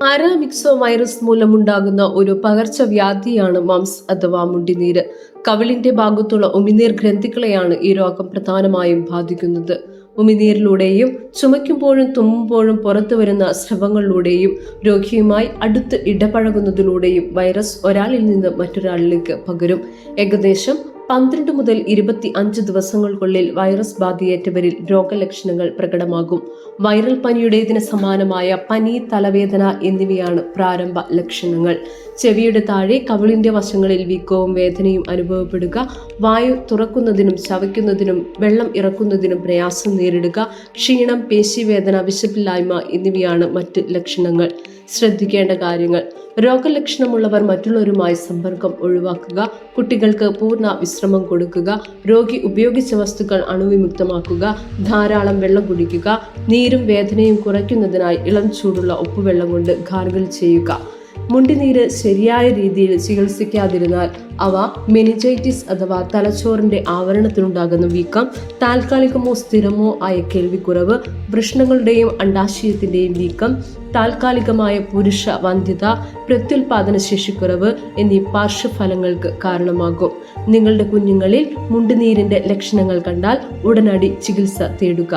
Paramyxo virus മൂലമുണ്ടാകുന്ന ഒരു പകർച്ചവ്യാധിയാണ് moms അഥവാ മുണ്ടിനീര്. കവിളിന്റെ ഭാഗത്തുള്ള ഉമിനീർ ഗ്രന്ഥികളെയാണ് ഈ രോഗം പ്രധാനമായും ബാധിക്കുന്നത്. ഉമിനീരിലൂടെയും ചുമയ്ക്കുമ്പോഴും തുമ്മുമ്പോഴും പുറത്തു വരുന്ന സ്രവങ്ങളിലൂടെയും രോഗിയുമായി അടുത്ത് ഇടപഴകുന്നതിലൂടെയും വൈറസ് ഒരാളിൽ നിന്ന് മറ്റൊരാളിലേക്ക് പകരും. ഏകദേശം 12 മുതൽ 25 ദിവസങ്ങൾക്കുള്ളിൽ വൈറസ് ബാധയേറ്റവരിൽ രോഗലക്ഷണങ്ങൾ പ്രകടമാകും. വൈറൽ പനിയുടേതിന് സമാനമായ പനി, തലവേദന എന്നിവയാണ് പ്രാരംഭ ലക്ഷണങ്ങൾ. ചെവിയുടെ താഴെ കവിളിന്റെ വശങ്ങളിൽ വീക്കവും വേദനയും അനുഭവപ്പെടുക, വായു തുറക്കുന്നതിനും ചവയ്ക്കുന്നതിനും വെള്ളം ഇറക്കുന്നതിനും പ്രയാസം നേരിടുക, ക്ഷീണം, പേശിവേദന, വിശപ്പില്ലായ്മ എന്നിവയാണ് മറ്റ് ലക്ഷണങ്ങൾ. ശ്രദ്ധിക്കേണ്ട കാര്യങ്ങൾ: രോഗലക്ഷണമുള്ളവർ മറ്റുള്ളവരുമായി സമ്പർക്കം ഒഴിവാക്കുക, കുട്ടികൾക്ക് പൂർണ്ണ വിശ്രമം കൊടുക്കുക, രോഗി ഉപയോഗിച്ച വസ്തുക്കൾ അണുവിമുക്തമാക്കുക, ധാരാളം വെള്ളം കുടിക്കുക, നീരും വേദനയും കുറയ്ക്കുന്നതിനായി ഇളം ചൂടുള്ള ഉപ്പുവെള്ളം കൊണ്ട് ഗാർഗിൾ ചെയ്യുക. മുണ്ടിനീര് ശരിയായ രീതിയിൽ ചികിത്സിക്കാതിരുന്നാൽ അവ മെനിഞ്ചൈറ്റിസ് അഥവാ തലച്ചോറിന്റെ ആവരണത്തിലുണ്ടാകുന്ന വീക്കം, താൽക്കാലികമോ സ്ഥിരമോ ആയ കേൾവിക്കുറവ്, വൃഷ്ണങ്ങളുടെയും അണ്ഡാശയത്തിന്റെയും വീക്കം, താൽക്കാലികമായ പുരുഷ വന്ധ്യത, പ്രത്യുൽപാദന ശേഷിക്കുറവ് എന്നീ പാർശ്വഫലങ്ങൾക്ക് കാരണമാകും. നിങ്ങളുടെ കുഞ്ഞുങ്ങളിൽ മുണ്ടുനീരിന്റെ ലക്ഷണങ്ങൾ കണ്ടാൽ ഉടനടി ചികിത്സ തേടുക.